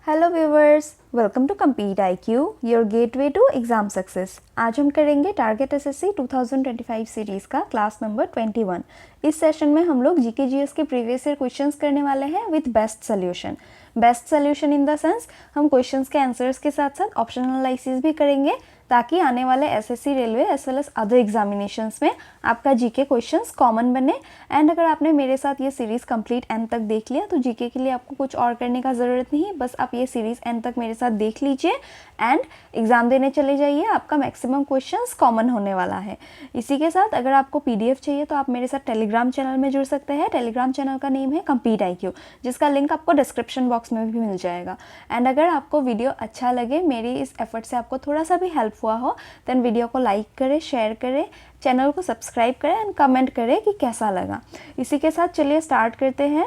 Hello viewers, welcome to Compete IQ, your gateway to exam success. आज हम करेंगे target SSC 2025 series का class number 21। इस session में हम लोग जीके जीएस के प्रीवियस ईयर क्वेश्चंस करने वाले हैं with best solution. Best solution in the sense हम क्वेश्चंस के आंसर्स के साथ साथ ऑप्शन एनालिसिस भी करेंगे ताकि आने वाले SSC railway as well as other examinations में आपका जीके क्वेश्चंस कॉमन बने। एंड अगर आपने मेरे साथ ये सीरीज़ कंप्लीट एंड तक देख लिया तो जीके के लिए आपको कुछ और करने का ज़रूरत नहीं, बस आप ये सीरीज़ एंड तक मेरे साथ देख लीजिए एंड एग्ज़ाम देने चले जाइए। आपका मैक्सिमम क्वेश्चंस कॉमन होने वाला है। इसी के साथ अगर आपको पीडीएफ चाहिए तो आप मेरे साथ टेलीग्राम चैनल में जुड़ सकते हैं। टेलीग्राम चैनल का नेम है कम्पीट IQ, जिसका लिंक आपको डिस्क्रिप्शन बॉक्स में भी मिल जाएगा। एंड अगर आपको वीडियो अच्छा लगे, मेरी इस एफर्ट से आपको थोड़ा सा भी हेल्प हुआ हो, देन वीडियो को लाइक करें, शेयर करें, चैनल को सब्सक्राइब करें एंड कमेंट करें कि कैसा लगा। इसी के साथ चलिए स्टार्ट करते हैं।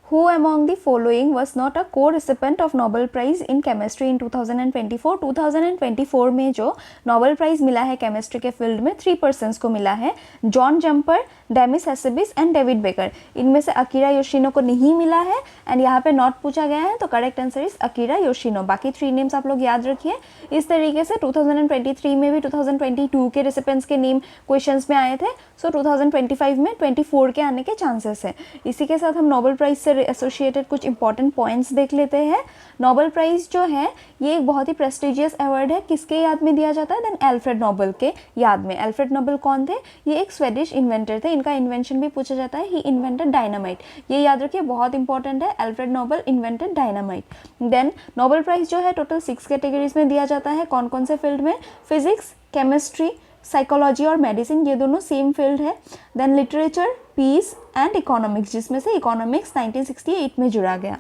Who among the following was not a co-recipient of Nobel Prize in Chemistry in 2024? 2024 में जो नोबेल प्राइज मिला है केमिस्ट्री के फील्ड में 3 पर्सन्स को मिला है, John Jumper, Demis Hassabis and David Baker. इनमें से अकीरा योशिनो को नहीं मिला है एंड यहाँ पे नॉट पूछा गया है, तो correct answer is Akira Yoshino. बाकी 3 नेम्स आप लोग याद रखिए। इस तरीके से 2023 में भी 2022 के रिसिपेंट्स के नेम क्वेश्चंस में आए थे, सो 2025 में 24 के आने के चांसेस है। इसी के साथ हम नोबेल प्राइज से एसोसिएटेड कुछ इंपॉर्टेंट पॉइंट्स देख लेते हैं। नोबेल प्राइज जो है ये एक बहुत ही प्रेस्टिजियस अवार्ड है। किसके याद में दिया जाता है? देन एल्फ्रेड नोबेल के याद में। एल्फ्रेड नोबेल कौन थे? ये एक स्वेडिश इन्वेंटर थे। इनका इन्वेंशन भी पूछा जाता है, ही इन्वेंटेड डायनामाइट। ये याद रखिए, बहुत इंपॉर्टेंट है। Alfred Nobel invented dynamite. Then Nobel prize जो है टोटल 6 कैटेगरीज में दिया जाता है। कौन कौन से फील्ड में? फिजिक्स, केमिस्ट्री, साइकोलॉजी और मेडिसिन, ये दोनों सेम फील्ड है। Then literature, peace and economics, जिसमें से इकोनॉमिक्स 1968 में जुड़ा गया।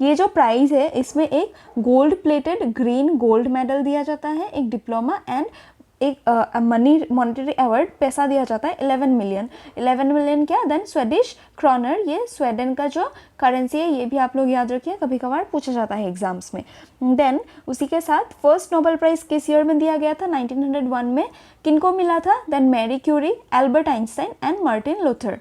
ये जो प्राइज़ है इसमें एक gold plated green gold medal दिया जाता है, एक डिप्लोमा एंड एक मॉनेटरी अवार्ड पैसा दिया जाता है 11 मिलियन क्या? देन स्वेडिश क्रॉनर, ये स्वेडन का जो करेंसी है, ये भी आप लोग याद रखिए, कभी कभार पूछा जाता है एग्जाम्स में। देन उसी के साथ फर्स्ट नोबेल प्राइज किस ईयर में दिया गया था? 1901 में। किनको मिला था? Then Marie Curie, Albert Einstein and Martin Luther.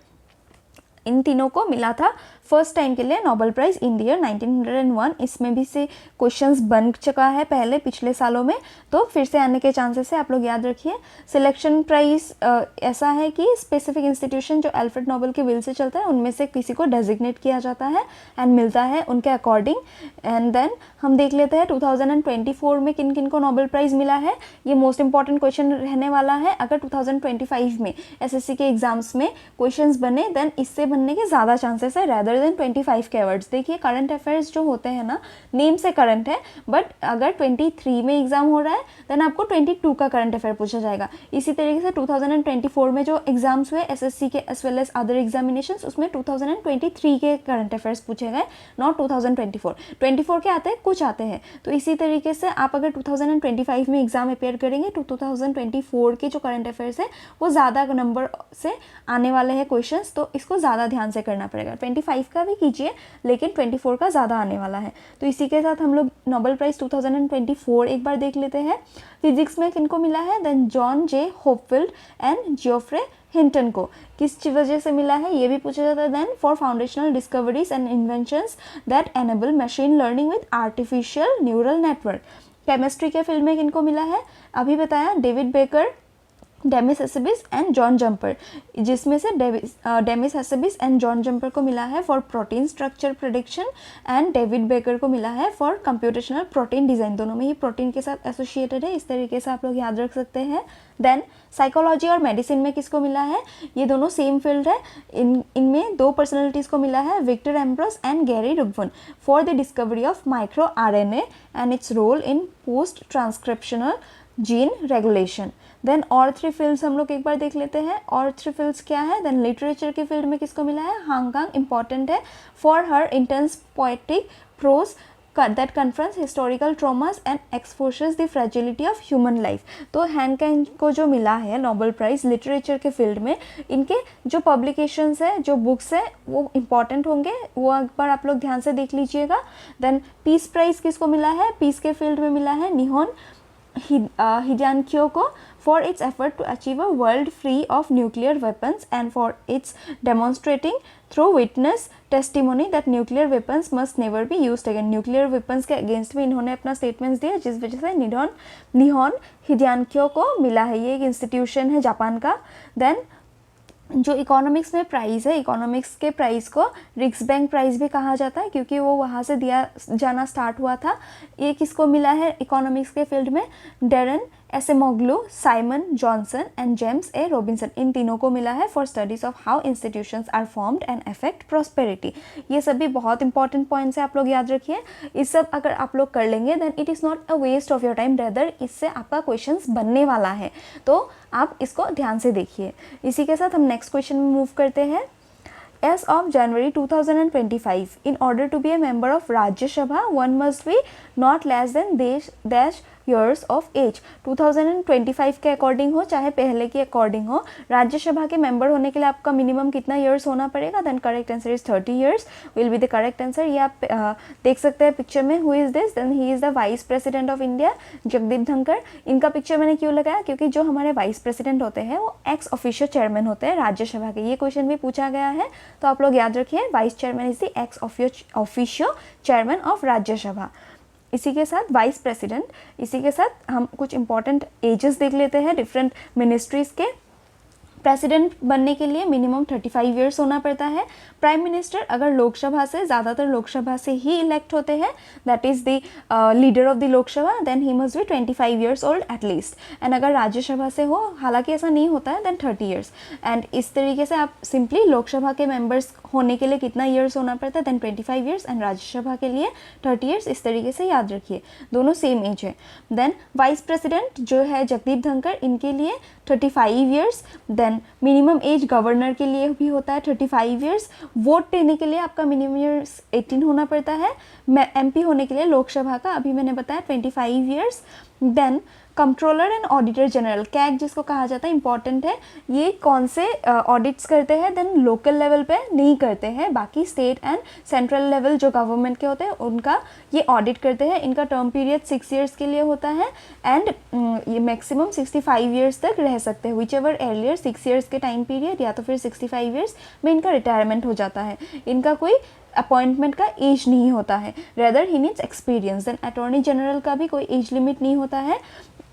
इन तीनों को मिला था फर्स्ट टाइम के लिए Nobel prize in the year 1901। इसमें भी से क्वेश्चंस बन चुका है पहले पिछले सालों में, तो फिर से आने के चांसेस है, आप लोग याद रखिए। सिलेक्शन प्राइस ऐसा है कि स्पेसिफिक इंस्टीट्यूशन जो एल्फ्रेड नोबेल के विल से चलता है उनमें से किसी को डेजिग्नेट किया जाता है एंड मिलता है उनके अकॉर्डिंग। एंड देन हम देख लेते हैं 2024 में किन किन को नोबेल प्राइज़ मिला है। ये मोस्ट इंपॉर्टेंट क्वेश्चन रहने वाला है। अगर 2025 में एसएससी के एग्जाम्स में क्वेश्चंस बने, देन इससे बनने के ज़्यादा चांसेस है रेदर देन 25 के अवार्ड्स। देखिए करंट अफेयर्स जो होते हैं ना, नेम से करंट है, बट अगर 23 में एग्जाम हो रहा है देन आपको 22 का करंट अफेयर पूछा जाएगा। इसी तरीके से 2024 में जो एग्जाम्स हुए एसएससी के as well as other examinations, उसमें 2023 के करंट अफेयर्स पूछे गए, नॉट 2024। 24 के आते हैं, कुछ आते हैं। तो इसी तरीके से आप अगर 2025 में एग्जाम अपेयर करेंगे तो 2024 के जो करंट अफेयर्स है वो ज़्यादा नंबर से आने वाले हैं क्वेश्चंस, तो इसको ज़्यादा ध्यान से करना पड़ेगा। 25 का भी कीजिए लेकिन 24 का ज़्यादा आने वाला है। तो इसी के साथ हम लोग नोबेल प्राइज़ 2024 एक बार देख लेते हैं। फिजिक्स में किनको मिला है? Then John J Hopfield and Geoffrey Hinton को। किस वजह से मिला है ये भी पूछा जाता है। Then for foundational discoveries and inventions that enable machine learning with artificial neural network. Chemistry के फील्ड में किनको मिला है? अभी बताया, David Baker, Demis Hassabis and John Jumper, जिसमें से Demis Hassabis and John Jumper को मिला है for protein structure prediction and David Baker को मिला है फॉर कंप्यूटेशनल प्रोटीन डिज़ाइन। दोनों में ही प्रोटीन के साथ एसोसिएटेड है, इस तरीके से आप लोग याद रख सकते हैं। देन साइकोलॉजी और मेडिसिन में किसको मिला है? ये दोनों सेम फील्ड है। इनमें 2 पर्सनैलिटीज़ को मिला है, Victor Ambros and Gary Ruvkun, for the discovery of micro RNA and its role in post transcriptional gene regulation. Then और 3 फील्ड्स हम लोग एक बार देख लेते हैं। और 3 फील्ड्स क्या है? देन लिटरेचर के फील्ड में किसको मिला है? हांगकांग इंपॉर्टेंट है for her intense poetic prose that confronts historical traumas and exposes the fragility of human life। तो हैंगकांग को जो मिला है नोबेल प्राइज़ लिटरेचर के फील्ड में, इनके जो पब्लिकेशंस है, जो बुक्स है, वो इंपॉर्टेंट होंगे, वो एक बार आप लोग ध्यान से देख लीजिएगा। देन पीस प्राइज़ किसको मिला है? पीस के फील्ड में मिला है निहोन हिडानक्यो को for its effort to achieve a world free of nuclear weapons and for its demonstrating through witness testimony that nuclear weapons must never be used again. Nuclear weapons के against में इन्होंने अपना statements दिया, जिस वजह से निहॉन हिदेनक्यो को मिला है। ये एक इंस्टीट्यूशन है जापान का। देन जो इकोनॉमिक्स में प्राइज़ है, इकोनॉमिक्स के प्राइज़ को रिक्सबैंक प्राइज़ भी कहा जाता है, क्योंकि वो वहाँ से दिया जाना स्टार्ट हुआ था। ये किसको मिला है इकोनॉमिक्स के फील्ड में? Daron Acemoglu, Simon Johnson and James A Robinson, इन तीनों को मिला है for studies of how institutions are formed and affect prosperity. ये सभी बहुत इंपॉर्टेंट पॉइंट्स है, आप लोग याद रखिए। इस सब अगर आप लोग कर लेंगे then it is not a waste of your time, rather इससे आपका क्वेश्चंस बनने वाला है, तो आप इसको ध्यान से देखिए। इसी के साथ हम नेक्स्ट क्वेश्चन में मूव करते हैं। As of January 2025, in order to be a member of Rajya Sabha, one must be not less than dash years of age। 2025 के अकॉर्डिंग हो चाहे पहले के अकॉर्डिंग हो, राज्यसभा के मेंबर होने के लिए आपका मिनिमम कितना ईयर्स होना पड़ेगा? Then correct answer is 30 years will be the correct answer. ये आप देख सकते हैं पिक्चर में। Who is this? Then he is the vice president of India, Jagdeep Dhankhar. इनका पिक्चर मैंने क्यों लगाया? क्योंकि जो हमारे वाइस प्रेसिडेंट होते हैं वो एक्स ऑफिशियो चेयरमैन होते हैं राज्यसभा के। ये क्वेश्चन भी पूछा गया है, तो आप लोग याद रखिए vice chairman is the ex officio chairman of Rajya Sabha. इसी के साथ वाइस प्रेसिडेंट, इसी के साथ हम कुछ इंपॉर्टेंट एजेस देख लेते हैं डिफरेंट मिनिस्ट्रीज़ के। प्रेसिडेंट बनने के लिए मिनिमम 35 ईयर्स होना पड़ता है। प्राइम मिनिस्टर अगर लोकसभा से, ज़्यादातर लोकसभा से ही इलेक्ट होते हैं, that is the leader of the Lok Sabha, then he must be 25 years old at least. And अगर राज्यसभा से हो, हालांकि ऐसा नहीं होता है, देन 30 ईयर्स। एंड इस तरीके से आप सिंपली लोकसभा के मेंबर्स होने के लिए कितना ईयर्स होना पड़ता है? देन 25 ईयर्स, एंड राज्यसभा के लिए 30 ईयर्स। इस तरीके से याद रखिए, दोनों सेम एज है। देन वाइस प्रेसिडेंट जो है जगदीप धनखड़, इनके लिए 35 years. Then minimum age governor के लिए भी होता है 35 ईयर्स। वोट देने के लिए आपका मिनिमम ईयर्स 18 होना पड़ता है। एमपी होने के लिए लोकसभा का अभी मैंने बताया 25 years. Then controller and auditor general, CAG जिसको कहा जाता है, इंपॉर्टेंट है। ये कौन से ऑडिट्स करते हैं? देन लोकल लेवल पे नहीं करते हैं, बाकी स्टेट एंड सेंट्रल लेवल जो गवर्नमेंट के होते हैं उनका ये ऑडिट करते हैं। इनका टर्म पीरियड 6 ईयर्स के लिए होता है एंड ये मैक्सिमम 65 ईयर्स तक रह सकते हैं। विच एवर एर्लियर 6 ईयर्स के टाइम पीरियड या तो फिर 65 ईयर्स में इनका रिटायरमेंट हो जाता है। इनका कोई अपॉइंटमेंट का एज नहीं होता है, rather he needs experience. Then attorney general का भी कोई एज लिमिट नहीं होता है।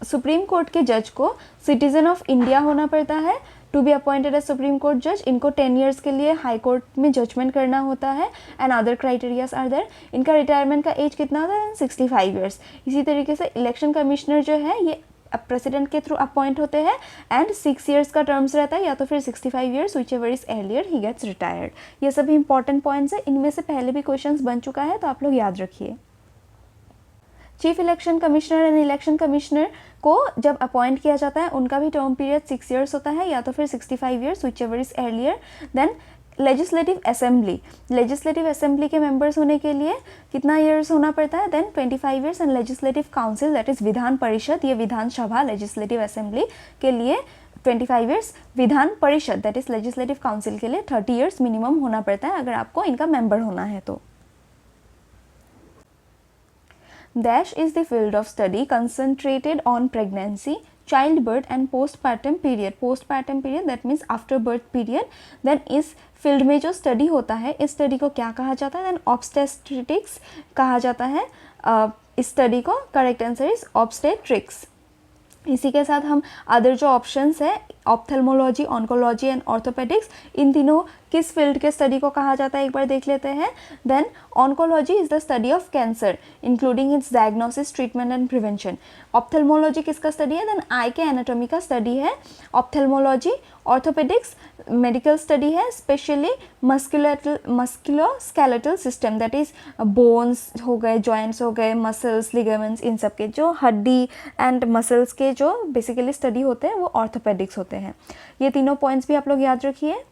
सुप्रीम कोर्ट के जज को सिटीजन ऑफ इंडिया होना पड़ता है to be appointed as supreme court जज। इनको 10 ईयर्स के लिए हाई कोर्ट में जजमेंट करना होता है and other criterias are there. इनका रिटायरमेंट का एज कितना होता है? 65 ईयर्स। इसी तरीके से इलेक्शन कमिश्नर जो है ये प्रेसिडेंट के थ्रू अपॉइंट होते हैं एंड 6 ईयर्स का टर्म्स रहता है या तो फिर 65 years, whichever is earlier he gets retired. ये सभी इंपॉर्टेंट पॉइंट्स है, इनमें से पहले भी क्वेश्चंस बन चुका है, तो आप लोग याद रखिए। Chief election commissioner and election commissioner को जब अपॉइंट किया जाता है उनका भी टर्म पीरियड 6 ईयर्स होता है या तो फिर 65 years, whichever is earlier. Then legislative assembly, legislative assembly के मेंबर्स होने के लिए कितना ईयर्स होना पड़ता है? Then 25 years. And legislative council that is Vidhan Parishad, ये विधानसभा लेजिस्लेटिव असेंबली के लिए 25 years. Vidhan Parishad that is legislative council के लिए 30 ईयर्स मिनिमम होना पड़ता है अगर आपको इनका मेंबर होना है तो। Dash is the field of study concentrated on pregnancy, childbirth and postpartum period. Postpartum period that means after birth period. Then इस फील्ड में जो स्टडी होता है, इस स्टडी को क्या कहा जाता है? देन ऑब्स्टेट्रिक्स कहा जाता है। इस स्टडी को करेक्ट आंसर इज ऑब्स्टेट्रिक्स। इसी के साथ हम अदर जो ऑप्शंस है, ऑप्थेल्मोलॉजी, ऑन्कोलॉजी एंड ऑर्थोपेडिक्स, इन तीनों किस फील्ड के स्टडी को कहा जाता है एक बार देख लेते हैं। Then oncology is the study of cancer including its diagnosis, treatment and prevention. Ophthalmology किसका स्टडी है? देन आई के एनाटॉमी का स्टडी है ऑप्थेल्मोलॉजी। ऑर्थोपेडिक्स मेडिकल स्टडी है, specially musculoskeletal system that is bones हो गए, जॉइंट्स हो गए, मसल्स, लिगामेंट्स, इन सब के जो हड्डी एंड मसल्स के जो बेसिकली स्टडी होते हैं वो ऑर्थोपेडिक्स होते हैं। ये तीनों पॉइंट्स भी आप लोग याद रखिए।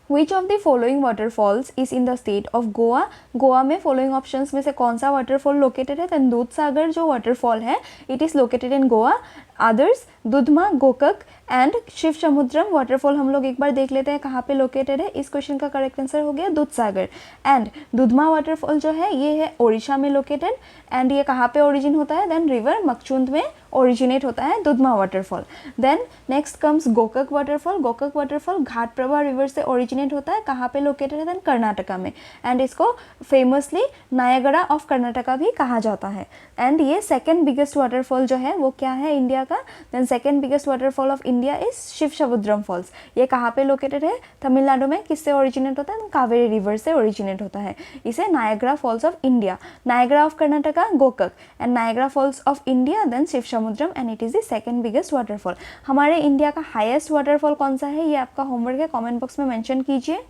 Which of the following waterfalls is in the state of Goa? Goa में फॉलोइंग ऑप्शंस में से कौन सा वाटरफॉल लोकेटेड है? दूध सागर जो वाटरफॉल है it is located in Goa. Others Dudhma, Gokak and Shiva Samudram waterfall हम लोग एक बार देख लेते हैं कहाँ पे लोकेटेड है। इस क्वेश्चन का करेक्ट आंसर हो गया दूधसागर। एंड दुधमा वाटरफॉल जो है ये है ओडिशा में लोकेटेड एंड ये कहाँ पे ओरिजिन होता है, देन रिवर मकचुंद में ओरिजिनेट होता है Dudhma waterfall. Then next comes Gokak waterfall. Gokak waterfall Ghataprabha river से ओरिजिनेट होता है, कहाँ पे लोकेटेड है, देन कर्नाटका में। एंड इसको फेमसली नायगरा ऑफ कर्नाटका भी कहा जाता है। एंड ये सेकेंड बिगेस्ट वाटरफॉल जो है वो क्या है इंडिया का, then second biggest waterfall of India is Shiva Samudram falls. ये कहाँ पे लोकेटेड है, तमिलनाडु में। किससे ओरिजिनेट होता है, कावेरी रिवर से ओरिजिनेट होता है। इसे Niagara falls of India, Niagara of Karnataka Gokak and Niagara falls of India then Shiva Samudram and it is the second biggest waterfall. हमारे इंडिया का हाईएस्ट वाटरफॉल कौन सा है, ये आपका होमवर्क है, कमेंट बॉक्स में मेंशन कीजिए।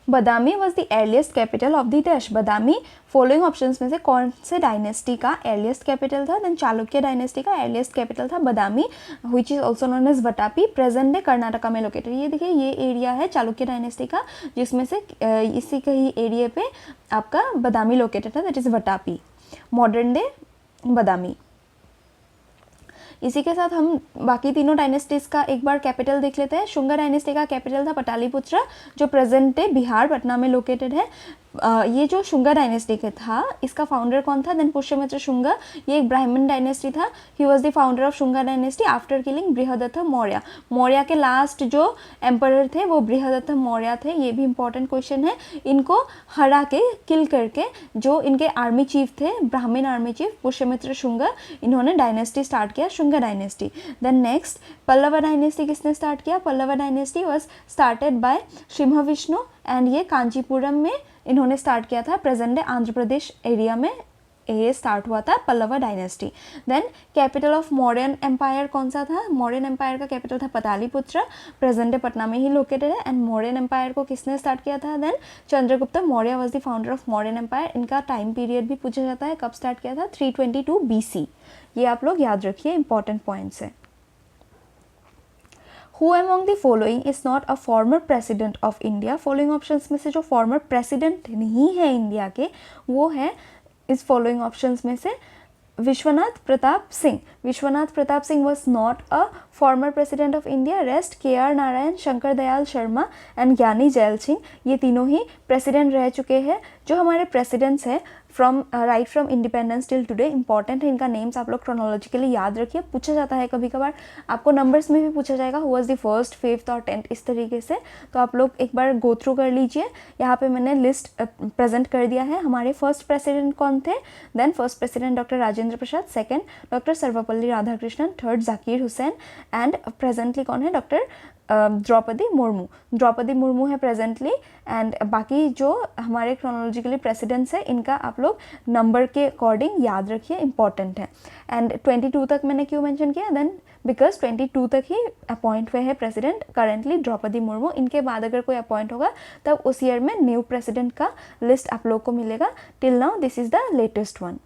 Badami was the earliest capital of the देश। बदामी फॉलोइंग ऑप्शंस में से कौन से डायनेस्टी का एर्लीस्ट कैपिटल था, देन चालुक्य डायनेस्टी का एर्लीस्ट कैपिटल था Badami, which is also known as Vatapi, present day Karnataka में लोकेटेड। ये देखिए ये एरिया है चालुक्य डायनेस्टी का, जिसमें से इसी के ही एरिया पे आपका बदामी लोकेटेड है, दैट इज वटापी, मॉडर्न डे बदामी। इसी के साथ हम बाकी तीनों डायनेस्टीज़ का एक बार कैपिटल देख लेते हैं। शुंगा डायनेस्टी का कैपिटल था पटालीपुत्रा, जो प्रेजेंट डे बिहार पटना में लोकेटेड है। ये जो शुंगा डायनेस्टी के था इसका फाउंडर कौन था, देन पुष्यमित्र शुंगा। ये एक ब्राह्मण डायनेस्टी था। He was the founder of Shunga dynasty after killing Brihadratha Maurya. Maurya के लास्ट जो एम्परर थे वो बृहदत्थ मौर्य थे। ये भी इंपॉर्टेंट क्वेश्चन है। इनको हरा के किल करके जो इनके आर्मी चीफ थे, ब्राह्मण आर्मी चीफ पुष्यमित्र शुंगा, इन्होंने डायनेस्टी स्टार्ट किया, Shunga dynasty. Then next Pallava dynasty किसने स्टार्ट किया, Pallava dynasty was started by Singh Vishnu and ये कांचीपुरम में इन्होंने स्टार्ट किया था, present day Andhra Pradesh area में ये स्टार्ट हुआ था Pallava dynasty. Then capital of Mauryan empire कौन सा था, मौर्यन एम्पायर का कैपिटल था पटालीपुत्र, प्रेजेंट डे पटना में ही लोकेटेड है। एंड मौर्यन एम्पायर को किसने स्टार्ट किया था, then Chandragupta Maurya was the founder of Mauryan empire. इनका टाइम पीरियड भी पूछा जाता है, कब स्टार्ट किया था, 322 BC। ये आप लोग याद रखिए, इंपॉर्टेंट पॉइंट्स है। Who among the following is not a former president of India? Following options में से जो फॉर्मर प्रेसिडेंट नहीं है इंडिया के वो है इस फॉलोइंग ऑप्शंस में से Vishwanath Pratap Singh. Vishwanath Pratap Singh was not a former president of India. Rest KR Narayan, Shankar Dayal Sharma and ज्ञानी जैल सिंह, ये तीनों ही प्रेसिडेंट रह चुके हैं। जो हमारे प्रेसिडेंट्स हैं from right from independence till today, important है, इनका नेम्स आप लोग क्रोनोलॉजिकली याद रखिए। पूछा जाता है कभी कभार, आपको नंबर्स में भी पूछा जाएगा, who was the first, fifth और 10th, इस तरीके से। तो आप लोग एक बार गो थ्रू कर लीजिए। यहाँ पे मैंने लिस्ट प्रेजेंट कर दिया है। हमारे फर्स्ट प्रेसिडेंट कौन थे, then first president doctor Rajendra Prasad, second doctor Sarvepalli Radhakrishnan, third Zakir Hussain and presently कौन है, डॉक्टर द्रौपदी मुर्मू। द्रौपदी मुर्मू है प्रेजेंटली। एंड बाकी जो हमारे क्रोनोलॉजिकली प्रेसिडेंट्स है इनका आप लोग नंबर के अकॉर्डिंग याद रखिए, इंपॉर्टेंट है। एंड 22 तक मैंने क्यों मेंशन किया, देन बिकॉज 22 तक ही अपॉइंट हुए हैं प्रेसिडेंट करंटली द्रौपदी मुर्मू। इनके बाद अगर कोई अपॉइंट होगा तब उस ईयर में न्यू प्रेसिडेंट का लिस्ट आप लोग को मिलेगा। Till now this is the latest one.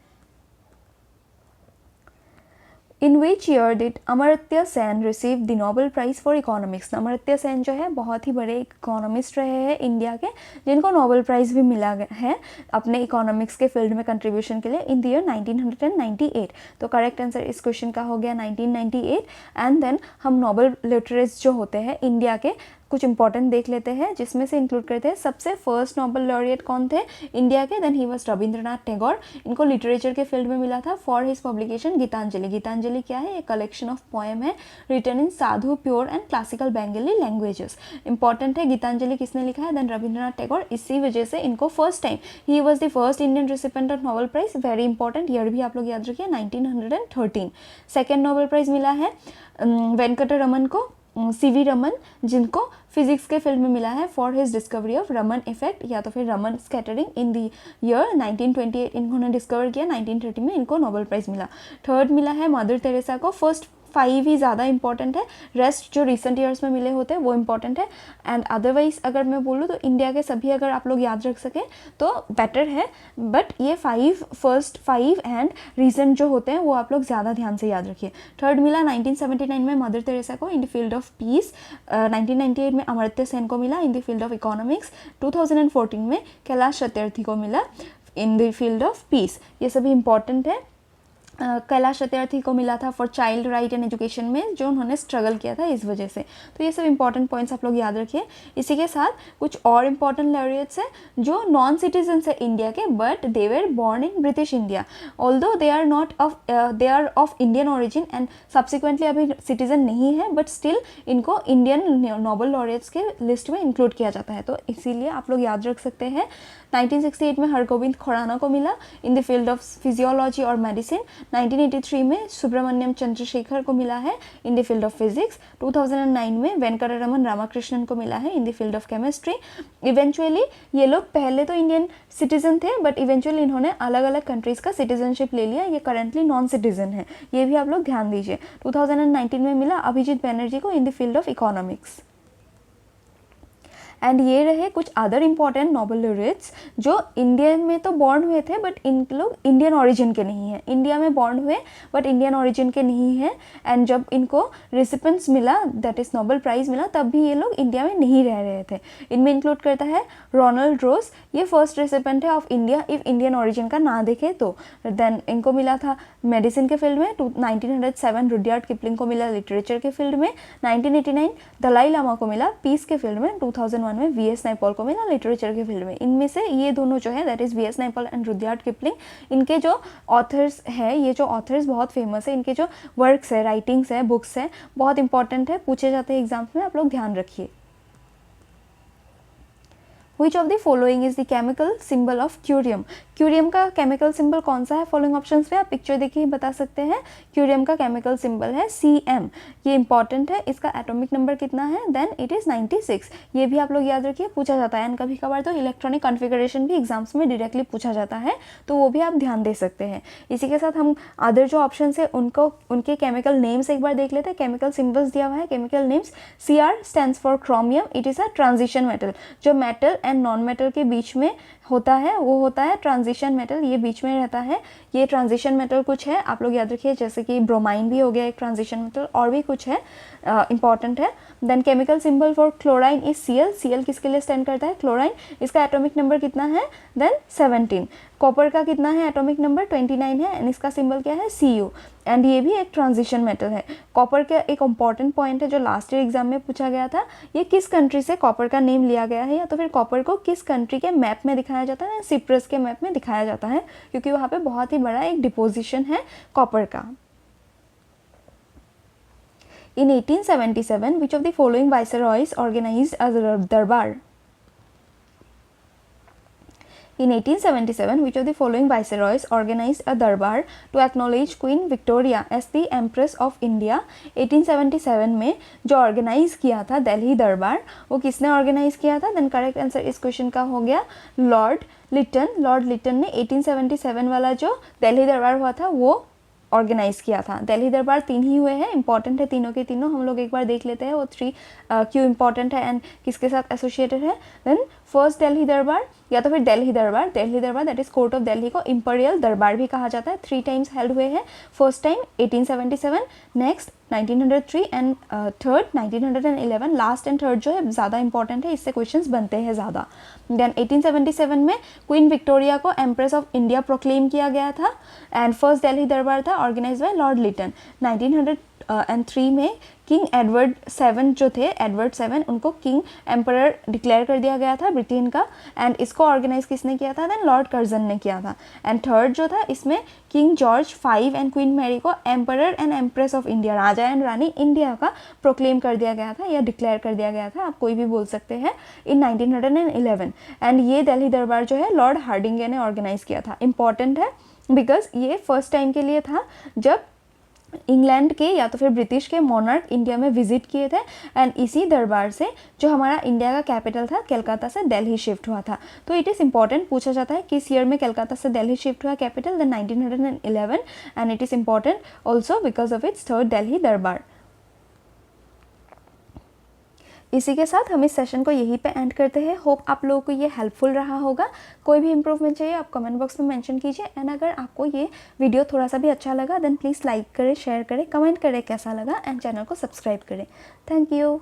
In which year did Amartya Sen receive the Nobel prize for economics. Amartya Sen जो है बहुत ही बड़े इकोनॉमिस्ट रहे हैं इंडिया के, जिनको नोबेल प्राइज़ भी मिला है अपने इकोनॉमिक्स के फील्ड में कंट्रीब्यूशन के लिए इन द ईयर 1998। तो करेक्ट आंसर इस क्वेश्चन का हो गया 1998। एंड देन हम नोबेल लिटरेट्स जो होते हैं इंडिया के कुछ इंपॉर्टेंट देख लेते हैं, जिसमें से इंक्लूड करते हैं सबसे फर्स्ट नोबेल लॉरिएट कौन थे इंडिया के, then he was Rabindranath Tagore. इनको लिटरेचर के फील्ड में मिला था for his publication Gitanjali. Gitanjali क्या है, एक कलेक्शन ऑफ पोएम है written in Sadhu, pure and classical Bengali languages. Important है, गीतांजलि किसने लिखा है, देन रविंद्रनाथ टैगोर। इसी वजह से इनको first time he was the first Indian recipient of Nobel prize. Very important, year भी आप लोग याद रखिए 1913। सेकेंड नोबेल प्राइज मिला है वेंकटरमन को, CV रमन, जिनको फिजिक्स के फील्ड में मिला है for his discovery of Raman effect या तो फिर रमन स्कैटरिंग इन दी ईयर 1928 इन्होंने डिस्कवर किया। 1930 में इनको नोबेल प्राइज़ मिला। थर्ड मिला है मदर टेरेसा को। फर्स्ट 5 ही ज़्यादा इंपॉर्टेंट है, रेस्ट जो रिसेंट ईयर्स में मिले होते हैं वो इंपॉर्टेंट है। एंड अदरवाइज अगर मैं बोलूँ तो इंडिया के सभी अगर आप लोग याद रख सकें तो बेटर है, बट ये 5 फर्स्ट 5 एंड रीसेंट जो होते हैं वो आप लोग ज़्यादा ध्यान से याद रखिए। थर्ड मिला 1979 में मदर टेरेसा को in the field of peace. 1998 में अमर्त्य सेन को मिला in the field of economics. 2014 में कैलाश सत्यार्थी को मिला in the field of peace. ये सभी इंपॉर्टेंट है। कैलाश सत्यार्थी को मिला था for child right and education में, जो उन्होंने स्ट्रगल किया था इस वजह से। तो ये सब इंपॉर्टेंट पॉइंट्स आप लोग याद रखिए। इसी के साथ कुछ और इम्पॉर्टेंट लॉरिएट्स हैं जो नॉन सिटीजन्स है इंडिया के, but they were born in British India, although they are of Indian origin and subsequently अभी सिटीजन नहीं है, बट स्टिल इनको इंडियन नोबेल लॉरिएट्स के लिस्ट में इंक्लूड किया जाता है। तो इसीलिए आप लोग याद रख सकते हैं। 1968 में हरगोविंद खुराना को मिला in the field of physiology और मेडिसिन। 1983 में सुब्रमण्यम चंद्रशेखर को मिला है in the field of physics. 2009 में वेंकटरमन रामाकृष्णन को मिला है in the field of chemistry. Eventually ये लोग पहले तो इंडियन सिटीजन थे, बट इवेंचुअली इन्होंने अलग अलग कंट्रीज़ का सिटीजनशिप ले लिया। ये करंटली नॉन सिटीजन है, ये भी आप लोग ध्यान दीजिए। 2019 में मिला अभिजीत बैनर्जी को in the field of economics. And ये रहे कुछ अदर इंपॉर्टेंट नोबेल लॉरिएट्स जो इंडिया में तो बॉर्न हुए थे, बट इन लोग इंडियन ओरिजिन के नहीं हैं। इंडिया में बॉर्न हुए बट इंडियन ओरिजिन के नहीं हैं। एंड जब इनको रिसिपेंट्स मिला, दैट इज़ नोबेल प्राइज़ मिला, तब भी ये लोग इंडिया में नहीं रह रहे थे। इनमें इंक्लूड करता है रोनाल्ड रोज, ये फर्स्ट रिसिपेंट है of India if Indian origin का ना देखे तो। देन इनको मिला था मेडिसिन के फील्ड में 1907 रुडयार्ड किपलिंग को मिला लिटरेचर के फील्ड में। 1989 दलाई लामा को मिला पीस के फील्ड में। 2001 में वी.एस. नायपॉल को मिला लिटरेचर के फील्ड में। इनमें से ये दोनों जो है that is VS. Naipaul and Rudyard Kipling, इनके जो ऑथर्स है, ये जो ऑथर्स बहुत फेमस है, इनके जो वर्क्स है, राइटिंग्स है, बुक्स है, बहुत इंपॉर्टेंट है, पूछे जाते हैं एग्जाम्स में, आप लोग ध्यान रखिए। Which of the following is the chemical symbol of curium? Curium का केमिकल सिंबल कौन सा है? फॉलोइंग ऑप्शंस पे आप पिक्चर देखिए बता सकते हैं। क्यूरियम का केमिकल सिंबल है Cm, ये इंपॉर्टेंट है। इसका एटॉमिक नंबर कितना है? Then it is 96। ये भी आप लोग याद रखिए, पूछा जाता है। एंड कभी कभार तो इलेक्ट्रॉनिक कॉन्फ़िगरेशन भी एग्जाम्स में डायरेक्टली पूछा जाता है, तो वो भी आप ध्यान दे सकते हैं। इसी के साथ हम अदर जो ऑप्शन है उनको, उनके केमिकल नेम्स एक बार देख लेते हैं। केमिकल सिम्बल्स दिया हुआ है। Chemical names Cr stands for chromium, it is a transition metal. जो मेटल एंड नॉन मेटल के बीच में होता है वो होता है ट्रांजिशन मेटल, ये बीच में रहता है। ये ट्रांजिशन मेटल कुछ है, आप लोग याद रखिए, जैसे कि ब्रोमाइन भी हो गया एक ट्रांजिशन मेटल, और भी कुछ है इंपॉर्टेंट है। Then chemical symbol for chlorine is Cl। Cl किसके लिए स्टैंड करता है? क्लोराइन। इसका एटॉमिक नंबर कितना है? देन 17। कॉपर का कितना है एटॉमिक नंबर? 29 है। एंड इसका सिंबल क्या है? Cu। एंड ये भी एक ट्रांजिशन मेटल है। कॉपर का एक इंपॉर्टेंट पॉइंट है जो लास्ट ईयर एग्जाम में पूछा गया था, ये किस कंट्री से कॉपर का नेम लिया गया है, या तो फिर कॉपर को किस कंट्री के मैप में दिखाया जाता है? सिप्रस के मैप में दिखाया जाता है, क्योंकि वहाँ पे बहुत ही बड़ा एक डिपोजिशन है कॉपर का। In 1877, which of the following viceroys organized a darbar? In 1877, which of the following viceroys organized a darbar to acknowledge Queen Victoria as the Empress of India? 1877 में जो ऑर्गेनाइज किया था दिल्ली दरबार, वो किसने ऑर्गेनाइज किया था? देन करेक्ट आंसर इस क्वेश्चन का हो गया लॉर्ड लिटन। लॉर्ड लिटन ने 1877 वाला जो दिल्ली दरबार हुआ था वो ऑर्गेनाइज किया था। दिल्ली दरबार 3 ही हुए हैं, इंपॉर्टेंट है तीनों के तीनों। हम लोग एक बार देख लेते हैं वो 3 क्यों इंपॉर्टेंट है एंड किसके साथ एसोसिएटेड है। देन फर्स्ट दिल्ली दरबार या तो फिर दिल्ली दरबार that is court of Delhi को इंपीरियल दरबार भी कहा जाता है। 3 टाइम्स हेल्ड हुए हैं। First time 1877, next 1903 and third 1911। Last and third जो है ज़्यादा इंपॉर्टेंट है, इससे क्वेश्चंस बनते हैं ज़्यादा। देन 1877 में क्वीन विक्टोरिया को एम्प्रेस ऑफ इंडिया प्रोक्लेम किया गया था एंड फर्स्ट दिल्ली दरबार था ऑर्गेनाइज बाय लॉर्ड लिटन। 1903 में किंग एडवर्ड 7 जो थे, एडवर्ड 7, उनको किंग एम्परर डिक्लेयर कर दिया गया था ब्रिटेन का। एंड इसको ऑर्गेनाइज किसने किया था? देन लॉर्ड कर्जन ने किया था। एंड थर्ड जो था इसमें king George 5 and queen Mary को emperor and empress of India, raja and rani India का प्रोक्लेम कर दिया गया था या डिक्लेयर कर दिया गया था, आप कोई भी बोल सकते हैं, इन 1911। एंड ये दिल्ली दरबार जो है लॉर्ड हार्डिंगे ने ऑर्गेनाइज किया था। इंपॉर्टेंट है बिकॉज ये फर्स्ट टाइम के लिए था जब इंग्लैंड के या तो फिर ब्रिटिश के मोनार्क इंडिया में विजिट किए थे। एंड इसी दरबार से जो हमारा इंडिया का कैपिटल था कलकत्ता से दिल्ली शिफ्ट हुआ था। तो इट इज़ इंपॉर्टेंट, पूछा जाता है किस ईयर में कलकत्ता से दिल्ली शिफ्ट हुआ capital? The 1911। And it is important also because of its third Delhi दरबार। इसी के साथ हम इस सेशन को यहीं पे एंड करते हैं। होप आप लोगों को ये हेल्पफुल रहा होगा। कोई भी इंप्रूवमेंट चाहिए आप कमेंट बॉक्स में मेंशन कीजिए। एंड अगर आपको ये वीडियो थोड़ा सा भी अच्छा लगा देन प्लीज़ लाइक करें, शेयर करें, कमेंट करें कैसा लगा, एंड चैनल को सब्सक्राइब करें। Thank you.